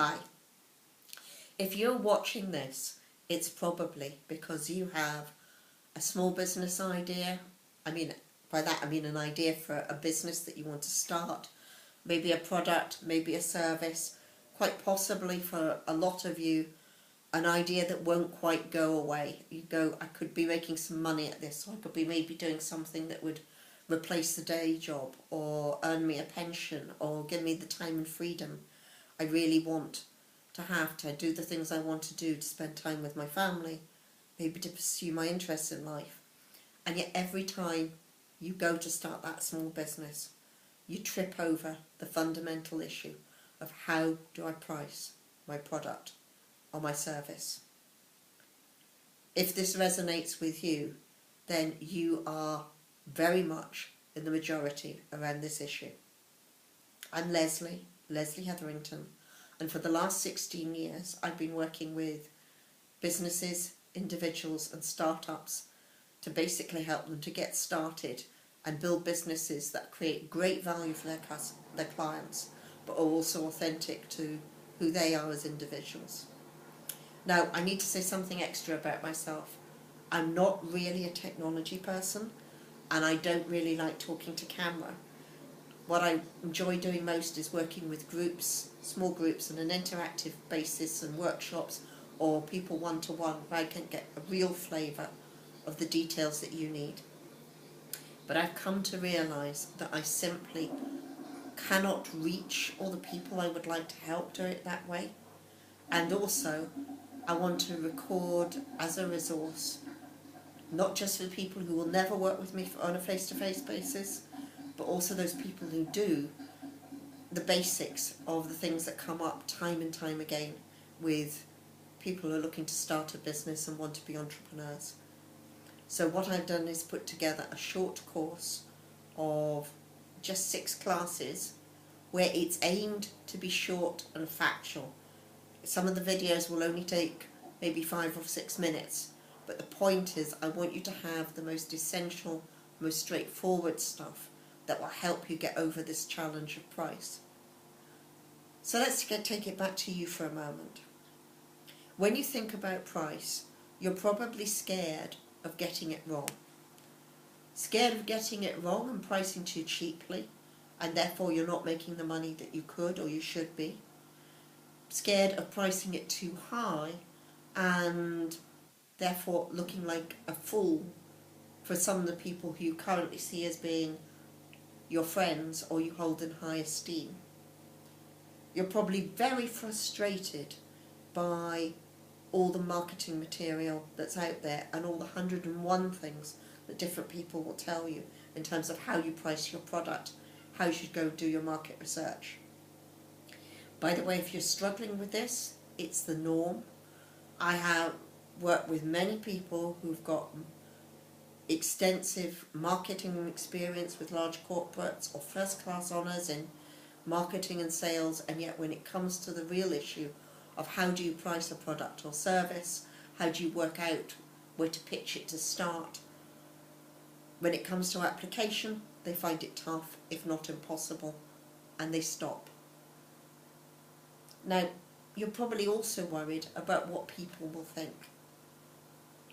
Hi. If you're watching this, it's probably because you have a small business idea. By that I mean an idea for a business that you want to start, maybe a product, maybe a service, quite possibly for a lot of you, an idea that won't quite go away. You go, I could be making some money at this, or I could be maybe doing something that would replace the day job, or earn me a pension, or give me the time and freedom I really want to have to do the things I want to do, to spend time with my family, maybe to pursue my interests in life. And yet every time you go to start that small business, you trip over the fundamental issue of how do I price my product or my service. If this resonates with you, then you are very much in the majority around this issue. I'm Leslie Hetherington, and for the last 16 years I've been working with businesses, individuals and startups to basically help them to get started and build businesses that create great value for their clients, but are also authentic to who they are as individuals. Now, I need to say something extra about myself. I'm not really a technology person, and I don't really like talking to camera. What I enjoy doing most is working with groups, small groups, on an interactive basis and workshops, or people one-to-one, where I can get a real flavour of the details that you need. But I've come to realise that I simply cannot reach all the people I would like to help do it that way. And also, I want to record as a resource, not just for people who will never work with me on a face-to-face basis, but also those people who do, the basics of the things that come up time and time again with people who are looking to start a business and want to be entrepreneurs. So what I've done is put together a short course of just 6 classes where it's aimed to be short and factual. Some of the videos will only take maybe 5 or 6 minutes, but the point is I want you to have the most essential, most straightforward stuff that will help you get over this challenge of price. So let's take it back to you for a moment. When you think about price, you're probably scared of getting it wrong. Scared of getting it wrong and pricing too cheaply, and therefore you're not making the money that you could or you should be. Scared of pricing it too high and therefore looking like a fool for some of the people who you currently see as being your friends or you hold in high esteem. You're probably very frustrated by all the marketing material that's out there and all the 101 things that different people will tell you in terms of how you price your product, how you should go do your market research. By the way, if you're struggling with this, it's the norm. I have worked with many people who've got extensive marketing experience with large corporates or first-class honours in marketing and sales, and yet when it comes to the real issue of how do you price a product or service, how do you work out where to pitch it to start, when it comes to application, they find it tough, if not impossible, and they stop. Now, you're probably also worried about what people will think.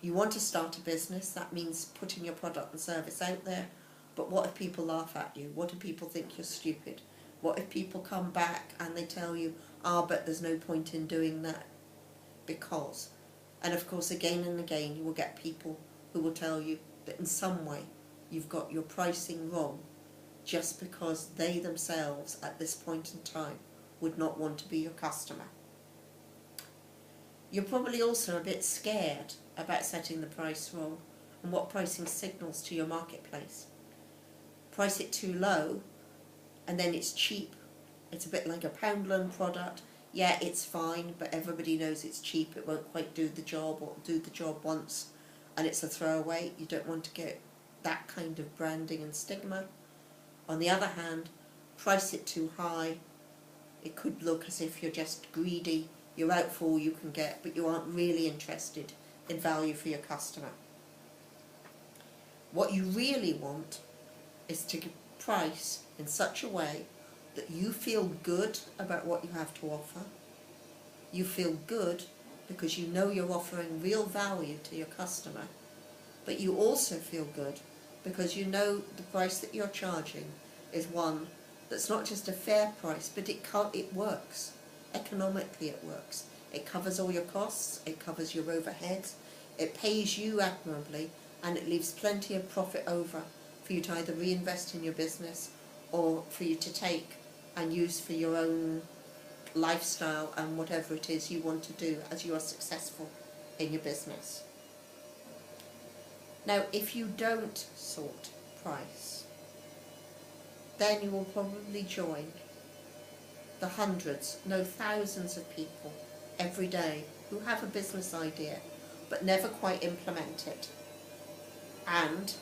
You want to start a business, that means putting your product and service out there, but what if people laugh at you? What if people think you're stupid? What if people come back and they tell you, but there's no point in doing that because... And of course, again and again, you will get people who will tell you that in some way you've got your pricing wrong just because they themselves at this point in time would not want to be your customer. You're probably also a bit scared about setting the price wrong and what pricing signals to your marketplace. Price it too low and then it's cheap. It's a bit like a Poundland product. Yeah, it's fine, but everybody knows it's cheap. It won't quite do the job, or do the job once and it's a throwaway. You don't want to get that kind of branding and stigma. On the other hand, price it too high. It could look as if you're just greedy. You're out for all you can get, but you aren't really interested in value for your customer. What you really want is to price in such a way that you feel good about what you have to offer, You feel good because you know you're offering real value to your customer, but you also feel good because you know the price that you're charging is one that's not just a fair price, but it works. Economically it works. It covers all your costs, it covers your overheads, it pays you admirably, and it leaves plenty of profit over for you to either reinvest in your business or for you to take and use for your own lifestyle and whatever it is you want to do as you are successful in your business. Now, if you don't sort price, then you will probably join the hundreds, no thousands of people every day who have a business idea but never quite implement it. And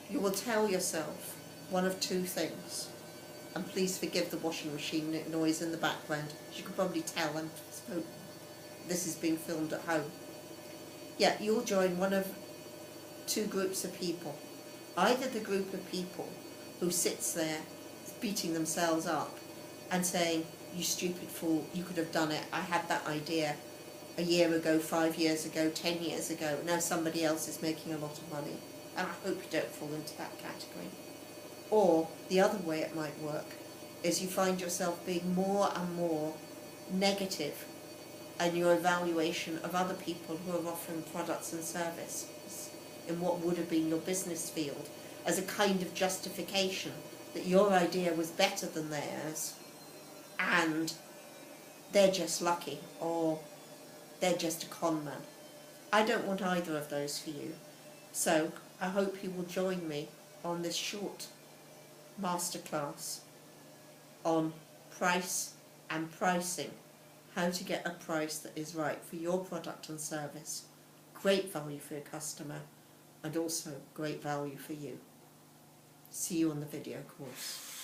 you will tell yourself one of two things. And please forgive the washing machine noise in the background. As you can probably tell, this is being filmed at home. Yeah, you'll join one of two groups of people. Either the group of people who sits there beating themselves up and saying, you stupid fool, you could have done it, I had that idea a year ago, 5 years ago, 10 years ago, now somebody else is making a lot of money, and I hope you don't fall into that category. Or the other way it might work is you find yourself being more and more negative in your evaluation of other people who are offering products and services in what would have been your business field as a kind of justification that your idea was better than theirs and they're just lucky or they're just a con man. I don't want either of those for you. So I hope you will join me on this short masterclass on price and pricing, how to get a price that is right for your product and service, great value for your customer, and also great value for you. See you on the video course.